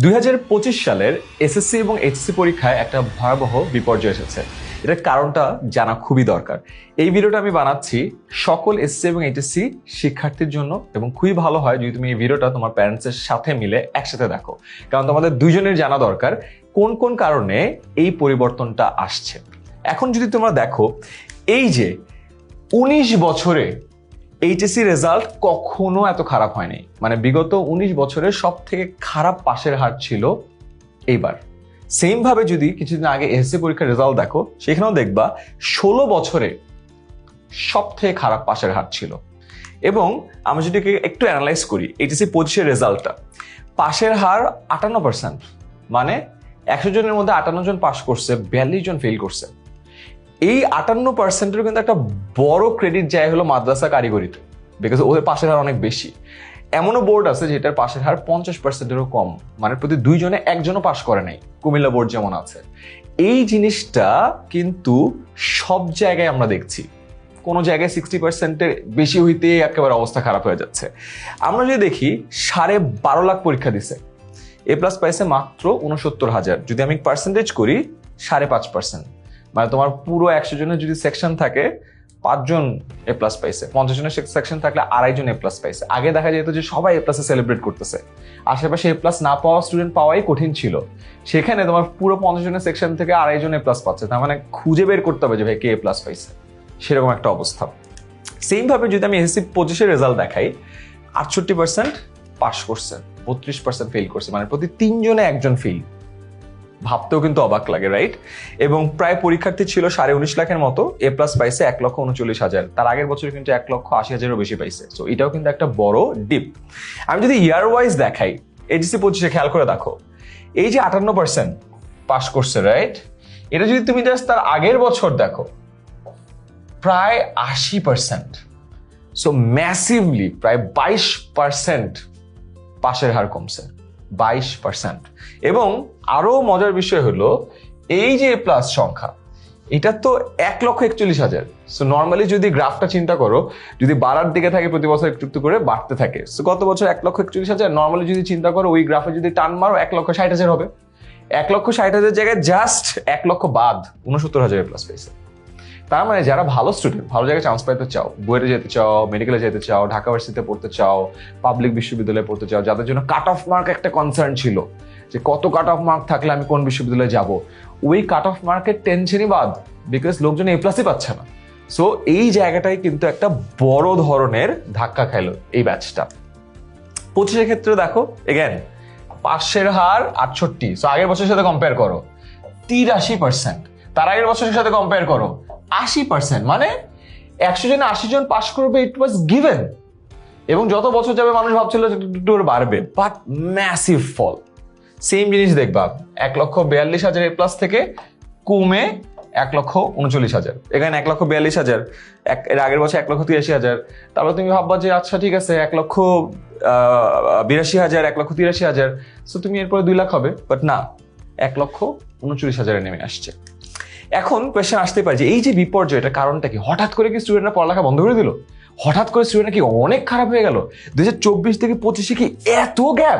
2025 সালের এসএসসি এবং এইচএসসি পরীক্ষায় একটা ভয়াবহ বিপর্যয় এসেছে। এটার কারণটা জানা খুবই দরকার। এই ভিডিওটা আমি বানাচ্ছি সকল এসএসসি এবং এইচএসসি শিক্ষার্থীর জন্য, এবং খুবই ভালো হয় যদি তুমি এই ভিডিওটা তোমার প্যারেন্টসের সাথে মিলে একসাথে দেখো, কারণ তোমাদের দুইজনের জানা দরকার কোন কোন কারণে এই পরিবর্তনটা আসছে। এখন যদি তোমরা দেখো, এই যে 19 বছরে এইচএসসি রেজাল্ট কখনো এত খারাপ হয়নি, মানে বিগত 19 বছরের সব থেকে খারাপ পাশের হার ছিল এইবার। সেম ভাবে যদি কিছুদিন আগে এসএসসি পরীক্ষার রেজাল্ট দেখো, সেখানেও দেখবা 16 বছরে সব থেকে খারাপ পাশের হার ছিল। এবং আমরা যদি একটু অ্যানালাইজ করি এইচএসসি 25-এর রেজাল্টটা, পাশের হার 58%, মানে 100 জনের মধ্যে 58 জন পাস করছে, 42 জন ফেল করছে। এই 58%-এর কিন্তু একটা বড় ক্রেডিট যায় হলো মাদ্রাসা কারিগরিতে, বিকজ ওদের পাশের হার অনেক বেশি। এমনও বোর্ড আছে যেটার পাশের হার 50%-এরও কম, মানে প্রতি 2 জনে 1 জনও পাস করে নাই, কুমিল্লা বোর্ড যেমন আছে। এই জিনিসটা কিন্তু সব জায়গায় আমরা দেখছি, কোনো জায়গায় 60%-এর বেশি হইতে একেবারে অবস্থা খারাপ হয়ে যাচ্ছে। আমরা যদি দেখি 12.5 লাখ পরীক্ষা দিছে, এ প্লাস পাইছে মাত্র 69,000। যদি আমি পার্সেন্টেজ করি 5.5%, মানে তোমার পুরো 100 জনের যদি সেকশন থাকে 5 জন এ প্লাস পাইছে, 50 জনের সেকশন থাকলে 2.5 জন এ প্লাস পাইছে। আগে দেখা যেত যে সবাই এ প্লাসে সেলিব্রেট করতেছে, আশেপাশে এ প্লাস না পাওয়া স্টুডেন্ট পাওয়াই কঠিন ছিল। সেখানে তোমার পুরো 50 জনের সেকশন থেকে 2.5 জন এ প্লাস পাচ্ছে, তার মানে খুঁজে বের করতে হবে যে ভাই কে এ প্লাস পাইছে, সেরকম একটা অবস্থা। সেম ভাবে যদি আমি এসএসসি 25-এর রেজাল্ট দেখাই, 68% পাস করছে, 32% ফেল করছে, মানে প্রতি 3 জনে 1 জন ফেল। ভাবতেও কিন্তু অবাক লাগে, রাইট? এবং প্রায় পরীক্ষার্থী ছিল 19.5 লাখের মতো, এ প্লাস পাইছে 1,39,000। তার আগের বছর কিন্তু 1,80,000-এরও বেশি পাইছে। সো এটাও কিন্তু একটা বড় ডিপ। আমি যদি ইয়ার ওয়াইজ দেখাই, এইচএসসি 25-এ খেয়াল করে দেখো, এই যে 58% পাস করছে, রাইট? এটা যদি তুমি জাস্ট তার আগের বছর দেখো, প্রায় 80%। সো ম্যাসিভলি প্রায় 22% পাশের হার কমছে, 22%। এবং আরো মজার বিষয় হলো, এই যে এ প্লাস সংখ্যা, এটা তো 1,41,000। সো নর্মালি যদি গ্রাফটা চিন্তা করো, যদি বাড়ার দিকে থাকে প্রতি বছর একটু একটু করে বাড়তে থাকে। সো গত বছর 1,41,000, নর্মালি যদি চিন্তা করো ওই গ্রাফে যদি টান মারো 1,60,000 হবে। 1,60,000 জায়গায় জাস্ট 1 লক্ষ বাদ 69,000 এ প্লাস পেয়েছে। তার মানে যারা ভালো স্টুডেন্ট, ভালো জায়গায় চান্স পাইতে চাও, বুয়েটে যেতে চাও, মেডিকেলে যেতে চাও, ঢাকা ভার্সিটিতে পড়তে চাও, পাবলিক বিশ্ববিদ্যালয়ে পড়তে চাও, যাদের জন্য কাট অফ মার্ক একটা কনসার্ন ছিল যে কত কাট অফ মার্ক থাকলে আমি কোন বিশ্ববিদ্যালয়ে যাব, ওই কাট অফ মার্কের টেনশনই বাদ, বিকজ লোকজন এ প্লাসই পাচ্ছে না। সো এই জায়গাটাই কিন্তু একটা বড় ধরনের ধাক্কা খাইলো এই ব্যাচটা। 25-এর ক্ষেত্রে দেখো, এগেন পাশের হার 68। সো আগের বছরের সাথে কম্পেয়ার করো 83%, তার আগের বছরের সাথে কম্পেয়ার করো 80%, মানে 100 জনে 80 জন পাস করবে, ইট ওয়াজ গিভেন। এবং যত বছর যাবে মানুষ ভাবছিল একটু বাড়বে, বাট ম্যাসিভ ফল। সেম জিনিস দেখবা 1,42,000 এ প্লাস থেকে কমে 1,39,000, এখানে 1,42,000, এর আগের বছর 1,83,000। তারপর তুমি ভাববা যে আচ্ছা ঠিক আছে 1,82,000, 1,83,000, সো তুমি এরপরে 2 লাখ হবে, বাট না, 1,39,000 নেমে আসছে। এখন কোয়েশ্চেন আসতে পারে যে এই যে বিপর্যয়, এটা কারণটা কি? হঠাৎ করে কি স্টুডেন্টরা পড়ালেখা বন্ধ করে দিল? হঠাৎ করে স্টুডেন্টরা কি অনেক খারাপ হয়ে গেল? 2024 থেকে 25-এ কি এত গ্যাপ?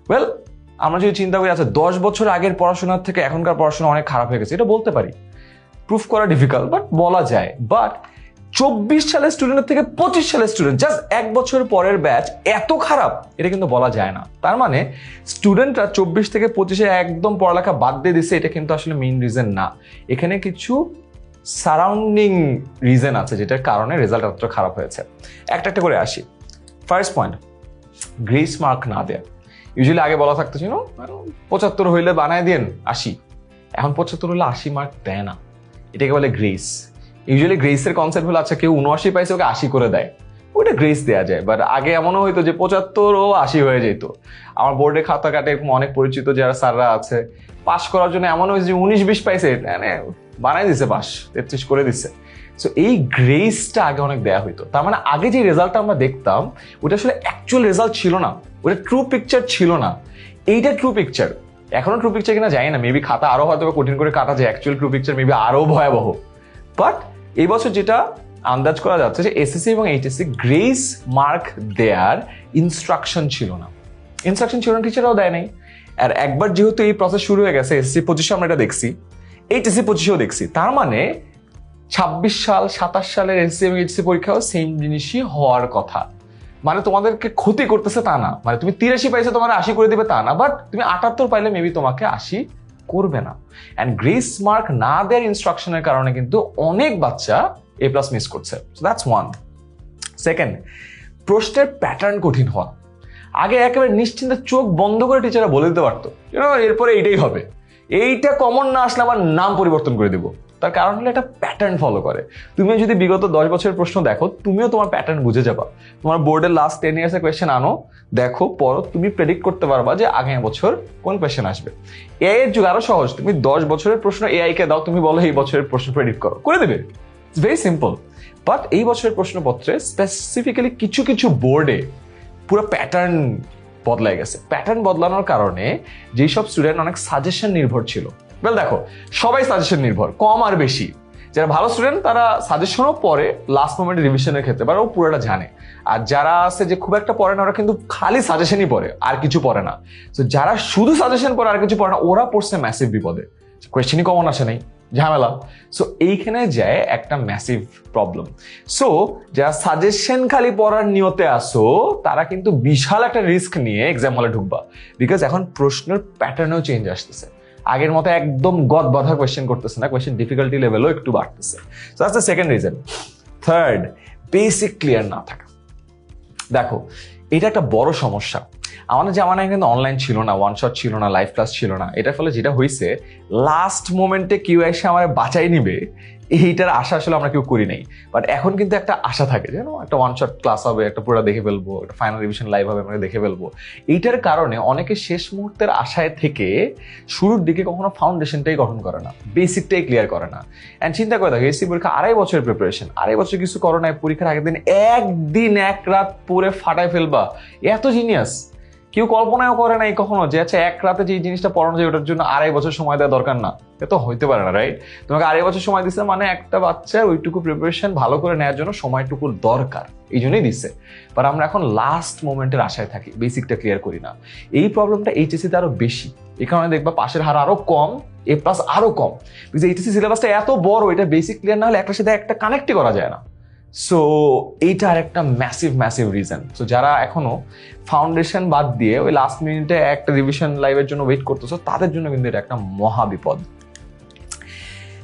ওয়েল, আমরা যদি চিন্তা করি, আচ্ছা 10 বছর আগের পড়াশোনার থেকে এখনকার পড়াশোনা অনেক খারাপ হয়ে গেছে, এটা বলতে পারি, প্রুফ করা ডিফিকাল্ট, বাট বলা যায়। বাট 24 সালের স্টুডেন্টের থেকে 25 সালের স্টুডেন্ট, জাস্ট 1 বছর পরের ব্যাচ এত খারাপ, এটা কিন্তু বলা যায় না। তার মানে স্টুডেন্টরা 24 থেকে 25-এ একদম পড়ালেখা বাদ দিয়ে দিচ্ছে, এটা কিন্তু আসলে মেইন রিজন না। এখানে কিছু সারাউন্ডিং রিজন আছে যেটার কারণে রেজাল্ট এতটা খারাপ হয়েছে। একটা একটা করে আসি। ফার্স্ট পয়েন্ট, গ্রেস মার্ক না দেয়া। ইউজুয়ালি আগে বলা থাকতো ছিল 75 হইলে বানায় দেন 80, এখন 75 হলে 80 মার্ক দেয় না, এটাকে বলে গ্রেস। ইউজুয়ালি গ্রেসের কনসেপ্ট হলো আচ্ছা কেউ 79 পাইছে, ওকে 80 করে দেয়, ওইটা গ্রেস দেওয়া যায়। বাট আগে এমনও হইতো যে 75 ও 80 হয়ে যেত। আমার বোর্ডে খাতা কাটে অনেক পরিচিত যারা স্যাররা আছে, পাস করার জন্য এমন হয়েছে যে 19-20 পাইছে, মানে বানাই দিছে পাস, 33 করে দিচ্ছে। সো এই গ্রেসটা আগে অনেক দেয়া হইতো। তার মানে আগে যে রেজাল্টটা আমরা দেখতাম, ওটা আসলে অ্যাকচুয়াল রেজাল্ট ছিল না, ওটা ট্রু পিকচার ছিল না। এইটা ট্রু পিকচার। এখনো ট্রু পিকচার কিনা জানি না, মেবি খাতা আরো হয়তো কঠিন করে কাটা যায়, অ্যাকচুয়াল ট্রু পিকচার মেবি আরো ভয়াবহ। বাট এই বছর যেটা আন্দাজ করা যাচ্ছে যে এসএসসি এবং এইচএসসি গ্রেস মার্ক দেয়ার ইনস্ট্রাকশন ছিল না, টিচাররাও দেয় নাই। আর একবার যেহেতু এই প্রসেস শুরু হয়ে গেছে, এসএসসি 25 আমরা এটা দেখছি, এইচএসসি 25-এও দেখছি, তার মানে 26 সাল 27 সালের এসএসসি এবং এইচএসসি পরীক্ষাও সেম জিনিসই হওয়ার কথা। মানে তোমাদেরকে ক্ষতি করতেছে তা না, মানে তুমি 83 পাইছো তোমার 80 করে দিবে তা না, বাট তুমি 78 পাইলে মেবি তোমাকে 80 করবে না। অ্যান্ড গ্রেস মার্ক না দেওয়ার ইনস্ট্রাকশনের কারণে কিন্তু অনেক বাচ্চা এ প্লাস মিস করছে। So that's one. সেকেন্ড, প্রশ্নের প্যাটার্ন কঠিন হওয়া। আগে একেবারে নিশ্চিন্তে চোখ বন্ধ করে টিচাররা বলে দিতে পারতো এরপরে এইটাই হবে, এইটা কমন না আসলে আমার নাম পরিবর্তন করে দিব। তার কারণ হলো একটা প্যাটার্ন ফলো করে। তুমি যদি বিগত 10 বছরের প্রশ্ন দেখো, তুমিও তোমার প্যাটার্ন বুঝে যাবা। তোমার বোর্ডের লাস্ট 10 ইয়ার্সের কোয়েশ্চেন আনো, দেখো, পড়ো, তুমি প্রেডিক্ট করতে পারবা যে আগামী বছর কোন কোয়েশ্চেন আসবে। এআই এর যুগ আরো সহজ, তুমি 10 বছরের প্রশ্ন এআই কে দাও, তুমি বলো এই বছরের প্রশ্ন প্রেডিক্ট করো, করে দেবে। It's very simple. বাট এই বছরের প্রশ্নপত্রে স্পেসিফিক্যালি কিছু কিছু বোর্ডে পুরো প্যাটার্ন বদলাই গেছে। প্যাটার্ন বদলানোর কারণে যেই সব স্টুডেন্ট অনেক সাজেশন নির্ভর ছিল, দেখো সবাই সাজেশন নির্ভর, কম আর বেশি। যারা ভালো স্টুডেন্ট তারা সাজেশনও পড়ে লাস্ট মোমেন্টে রিভিশনের ক্ষেত্রে, বা ও পুরোটা জানে। আর যারা আছে যে খুব একটা পড়ে না, ওরা কিন্তু খালি সাজেশনই পড়ে আর কিছু পড়ে না। তো যারা শুধু সাজেশন পড়ে আর কিছু পড়ে না, ওরা পড়ছে ম্যাসিভ বিপদে, কোয়েশ্চেনই কমন আসে নাই, ঝামেলা। সো এইখানে যায় একটা ম্যাসিভ প্রবলেম। সো যারা সাজেশন খালি পড়ার নিয়তে আসো, তারা কিন্তু বিশাল একটা রিস্ক নিয়ে এক্সাম হলে ঢুকবা। বিকজ এখন প্রশ্নের প্যাটার্নেও চেঞ্জ আসতেছে, আগের মতো একদম গদ বাঁধা কোয়েশ্চেন করতেছে না, কোয়েশ্চেন ডিফিকাল্টি লেভেলও একটু বাড়তেছে। So that's the second reason. Third, basic clear না থাকা। দেখো, এটা একটা বড় সমস্যা। আমাদের জামানায় কিন্তু অনলাইন ছিল না, ওয়ান শট ছিল না, লাইভ ক্লাস ছিল না। এটার ফলে যেটা হয়েছে, লাস্ট মোমেন্টে কেউ এসে আমার বাঁচাই নিবে এইটার আশা আসলে আমরা কেউ করি নাই। বাট এখন কিন্তু একটা আশা থাকে, যেন একটা ওয়ান শট ক্লাস হবে, একটা পুরো দেখে ফেলবো, একটা ফাইনাল রিভিশন লাইভ হবে, আমরা দেখে ফেলবো। এইটার কারণে অনেকে শেষ মুহূর্তের আশায় থেকে শুরুর দিকে কখনো ফাউন্ডেশনটাই গঠন করে না, বেসিকটাই ক্লিয়ার করে না। অ্যান্ড চিন্তা করে দেখো, এসসি পরীক্ষা 2.5 বছরের প্রিপারেশন, 2.5 বছর কিছু করো নাই, পরীক্ষার আগের দিন একদিন এক রাত পরে ফাটায় ফেলবা, এত জিনিয়াস। কেউ কল্পনাও করে নাই কখনো যে আচ্ছা এক রাতে যে জিনিসটা পড়ানো যায় ওটার জন্য 2.5 বছর সময় দেওয়া দরকার না। এ তো হইতে পারে না, রাইট? তোমাকে 2.5 বছর সময় দিচ্ছে, মানে একটা বাচ্চা ওইটুকু প্রিপারেশন ভালো করে নেওয়ার জন্য সময়টুকু দরকার, এই জন্যই দিচ্ছে। বাট আমরা এখন লাস্ট মোমেন্টের আশায় থাকি, বেসিকটা ক্লিয়ার করি না। এই প্রবলেমটা এইচএসসিতে আরো বেশি। এই কারণে দেখবা পাশের হার আরো কম, এ প্লাস আরো কম। বিকজ এইচএসসি সিলেবাসটা এত বড়, এটা বেসিক ক্লিয়ার না হলে একটার সাথে একটা কানেক্টই করা যায় না। সো এইটা আর একটা ম্যাসিভ রিজন। সো যারা এখনো ফাউন্ডেশন বাদ দিয়ে ওই লাস্ট মিনিটে একটা রিভিশন লাইভের জন্য ওয়েট করতেছো, তাদের জন্য কিন্তু এটা একটা মহা বিপদ।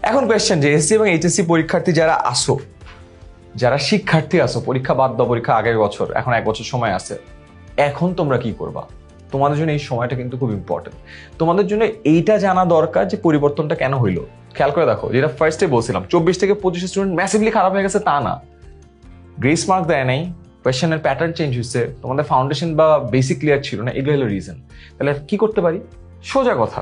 এখন কোয়েশ্চেন, যে এসসি এবং এইচএসসি পরীক্ষার্থী যারা আসো, যারা শিক্ষার্থী আসো, পরীক্ষা বাদ দাও, পরীক্ষা আগের বছর, এখন 1 বছর সময় আছে, এখন তোমরা কি করবা? তোমাদের জন্য এই সময়টা কিন্তু খুব ইম্পর্টেন্ট। তোমাদের জন্য এইটা জানা দরকার যে পরিবর্তনটা কেন হইলো। খেয়াল করে দেখো, যেটা ফার্স্টে বলছিলাম, 24 থেকে 25 স্টুডেন্ট ম্যাসিভলি খারাপ হয়ে গেছে তা না, গ্রেস মার্ক দেয় নাই, কোয়েশ্চেনের প্যাটার্ন চেঞ্জ হয়েছে, তোমাদের ফাউন্ডেশন বা বেসিক ক্লিয়ার ছিল না, এগুলো হলো রিজন। তাহলে কি করতে পারি? সোজা কথা,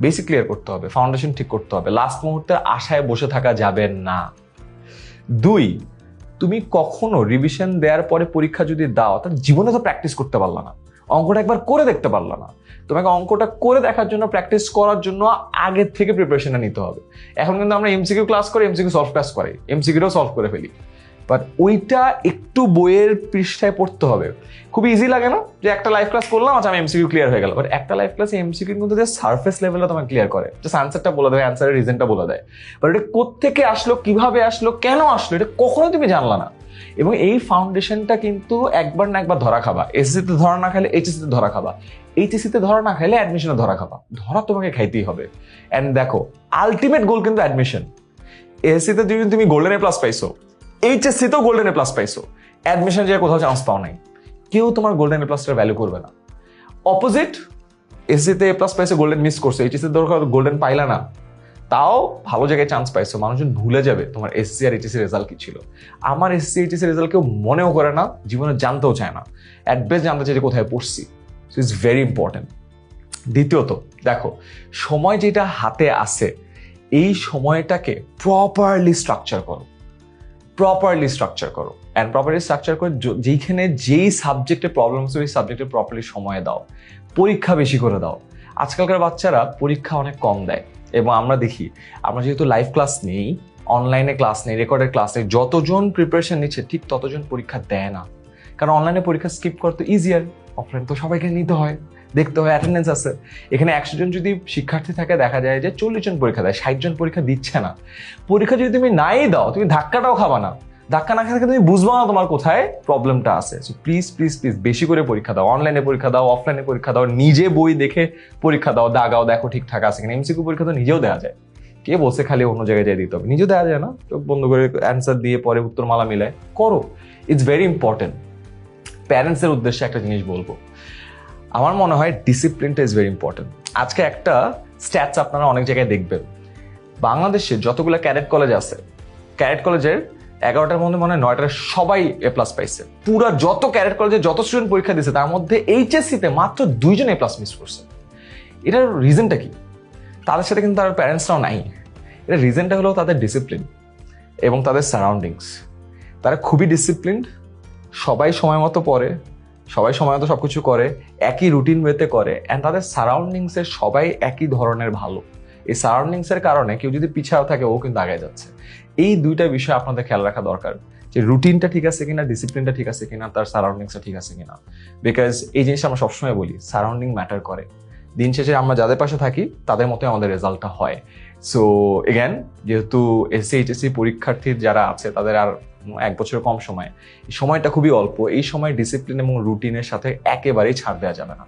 বেসিক ক্লিয়ার করতে হবে, ফাউন্ডেশন ঠিক করতে হবে, লাস্ট মুহূর্তের আশায় বসে থাকা যাবে না। 2, তুমি কখনো রিভিশন দেওয়ার পরে পরীক্ষা যদি দাও, তাহলে জীবনে তো প্র্যাকটিস করতে পারলা না, অঙ্কটা একবার করে দেখতে পারলা না। তোমাকে অঙ্কটা করে দেখার জন্য, প্র্যাকটিস করার জন্য আগের থেকে প্রিপারেশনটা নিতে হবে। এখন কিন্তু আমরা এমসিকিউ ক্লাস করে, এমসিকিউ সলভ ক্লাস করি, এমসিকিউটাও সলভ করে ফেলি। বাট ওইটা একটু বইয়ের পৃষ্ঠায় পড়তে হবে। খুব ইজি লাগে না যে একটা লাইভ ক্লাস করলাম, আচ্ছা আমি এমসিকিউ ক্লিয়ার হয়ে গেল। বাট একটা লাইভ ক্লাসে এমসিকিউ কিন্তু যে সারফেস লেভেলটা তোমাকে ক্লিয়ার করে, জাস্ট অ্যান্সারটা বলে দেয়, অ্যান্সারের রিজনটা বলে দেয়। বাট এটা কোত্থেকে আসলো, কিভাবে আসলো, কেন আসলো, এটা কখনো তুমি জানলা না। এবং এই ফাউন্ডেশনটা কিন্তু একবার না একবার ধরা খাবা। এসএসসিতে ধরা না খাইলে এইচএসসিতে ধরা খাবা, এইচএসসিতে ধরা না খাইলে অ্যাডমিশনে ধরা খাবা। ধরা তোমাকে খাইতেই হবে। অ্যান্ড দেখো, আলটিমেট গোল কিন্তু অ্যাডমিশন। এসএসসিতে যদি তুমি গোল্ডেন এ প্লাস পাইছো, এইচএসসিতেও গোল্ডেন এ প্লাস পাইছো, অ্যাডমিশন যে কোথাও চান্স পাও নাই, কেউ তোমার গোল্ডেন এ প্লাসটার ভ্যালু করবে না। অপোজিট, এসএসসিতে এ প্লাস পাইছো, গোল্ডেন মিস করছো, এইচএসসিতে দরকার গোল্ডেন পাইলা না, তাও ভালো জায়গায় চান্স পাইছো, মানুষজন ভুলে যাবে তোমার এসএসসি আর এইচএসসি রেজাল্ট কি ছিল। আমার এসএসসি এইচএসসি রেজাল্ট কেউ মনেও করে না, জীবনে জানতেও চায় না, অ্যাট বেস্ট জানতে চাই যে কোথায় পড়ছি। So it's very important. দ্বিতীয়ত, দেখো, সময় যেটা হাতে আসে, এই সময়টাকে প্রপারলি স্ট্রাকচার করো, অ্যান্ড প্রপারলি স্ট্রাকচার করে যেইখানে যেই সাবজেক্টে প্রবলেম আছে ওই সাবজেক্টে প্রপারলি সময় দাও, পরীক্ষা বেশি করে দাও। আজকালকার বাচ্চারা পরীক্ষা অনেক কম দেয়, এবং আমরা দেখি, আমরা যেহেতু লাইভ ক্লাস নেই, অনলাইনে ক্লাস নেই, রেকর্ডের ক্লাস নেই, যতজন প্রিপারেশন নিচ্ছে ঠিক ততজন পরীক্ষা দেয় না। কারণ অনলাইনে পরীক্ষা স্কিপ করতে ইজিয়ার, অফলাইন তো সবাইকে নিতে হয়, দেখতে হয় অ্যাটেন্ডেন্স আছে। এখানে 100 জন যদি শিক্ষার্থী থাকে, দেখা যায় যে 40 জন পরীক্ষা দেয়, 60 জন পরীক্ষা দিচ্ছে না। পরীক্ষা যদি তুমি নাই দাও, তুমি ধাক্কাটাও খাবা না। ধাক্কা না খেলে তুমি বুঝবো না তোমার কোথায় প্রবলেমটা আছে। সো প্লিজ প্লিজ প্লিজ বেশি করে পরীক্ষা দাও, অনলাইনে পরীক্ষা দাও, অফলাইনে পরীক্ষা দাও, নিজে বই দেখে পরীক্ষা দাও, দাগাও, দেখো ঠিকঠাক আছে কিনা। এমসিকিউ পরীক্ষা তো নিজেও দেওয়া যায়, কে বলছে খালি অন্য জায়গায় যাই দিতে হবে? নিজেও দেওয়া যায় না? চোখ বন্ধ করে অ্যান্সার দিয়ে পরে উত্তরমালা মিলায় করো। It's very important. প্যারেন্টসের উদ্দেশ্যে একটা জিনিস বলবো, আমার মনে হয় ডিসিপ্লিনটা ইজ ভেরি ইম্পর্টেন্ট। আজকে একটা স্ট্যাটস আপনারা অনেক জায়গায় দেখবেন, বাংলাদেশে যতগুলো ক্যাডেট কলেজ আছে, ক্যাডেট কলেজের 11টার মধ্যে মনে হয় 9টার সবাই এ প্লাস পাইছে। পুরা যত ক্যাডেট কলেজে যত স্টুডেন্ট পরীক্ষা দিয়েছে তার মধ্যে এইচএসসিতে মাত্র 2 জন এ প্লাস মিস করছে। এটার রিজনটা কি? তাদের সাথে কিন্তু তার প্যারেন্টসরাও নাই। এটা রিজনটা হলো তাদের ডিসিপ্লিন এবং তাদের সারাউন্ডিংস। তারা খুবই ডিসিপ্লিনড, সবাই সময় মতো পড়ে, সবাই সময় মতো সবকিছু করে, একই রুটিন ওয়েতে করে, অ্যান্ড তাদের সারাউন্ডিংসের সবাই একই ধরনের ভালো। এই সারাউন্ডিংসের কারণে কেউ যদি পিছাও থাকে, ও কিন্তু আগে যাচ্ছে। এই দুইটা বিষয় আপনাদের খেয়াল রাখা দরকার, যে রুটিনটা ঠিক আছে কিনা, ডিসিপ্লিনটা ঠিক আছে কিনা, তার সারাউন্ডিংসটা ঠিক আছে কিনা। বিকজ এই জিনিসটা আমরা সবসময় বলি, সারাউন্ডিং ম্যাটার করে। দিন শেষে আমরা যাদের পাশে থাকি তাদের মতোই আমাদের রেজাল্টটা হয়। সো এগেন, যেহেতু এসএসসি এইচএসসি পরীক্ষার্থী যারা আছে তাদের আর 1 বছরের কম সময়, এই সময়টা খুবই অল্প। এই সময় ডিসিপ্লিন এবং রুটিনের সাথে একেবারেই ছাড় দেওয়া যাবে না।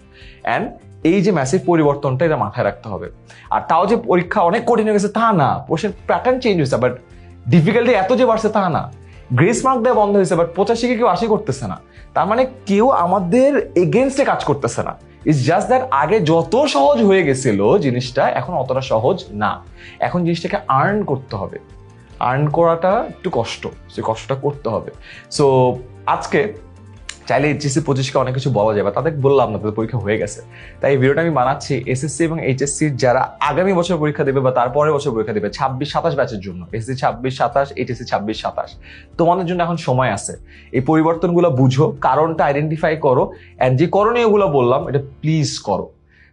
অ্যান্ড এই যে ম্যাসিভ পরিবর্তনটা, এটা মাথায় রাখতে হবে। আর তাও যে পরীক্ষা অনেক কঠিন হয়ে গেছে তা না, প্রশ্নের প্যাটার্ন চেঞ্জ হয়েছে, বাট ডিফিকাল্টি এত যে বাড়ছে তা না। গ্রেস মার্ক দেওয়া বন্ধ হয়েছে, বাট 85-কে কেউ 80 করতেছে না। তার মানে কেউ আমাদের এগেনস্টে কাজ করতেছে না। ইটস জাস্ট দ্যাট আগে যত সহজ হয়ে গেছিল জিনিসটা, এখন অতটা সহজ না। এখন জিনিসটাকে আর্ন করতে হবে। আর্ন করাটা একটু কষ্ট, সেই কষ্টটা করতে হবে। সো আজকে চাইলে এইচএসসি 25-কে অনেক কিছু বলা যায়, বা তাদের বললাম না তাদের পরীক্ষা হয়ে গেছে। তাই এই ভিডিওটা আমি বানাচ্ছি এসএসসি এবং এইচএসসির যারা আগামী বছর পরীক্ষা দেবে বা তারপরের বছর পরীক্ষা দেবে, 26-27 ব্যাচের জন্য, এসএসসি 26-27, এইচএসসি 26-27। তোমাদের জন্য এখন সময় আছে। এই পরিবর্তনগুলো বুঝো, কারণটা আইডেন্টিফাই করো, অ্যান্ড যে করণীয়গুলো বললাম এটা প্লিজ করো।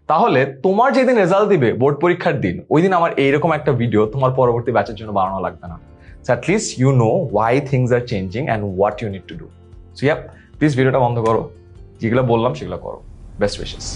তাহলে তোমার যেদিন রেজাল্ট দিবে বোর্ড পরীক্ষার দিন, ওই দিন আমার এইরকম একটা ভিডিও তোমার পরবর্তী ব্যাচের জন্য বানানো লাগবে না। So at least you know why things are changing and what you need to do. So yep, please ভিডিওটা বন্ধ করো, যেগুলো বললাম সেগুলো করো। Best wishes.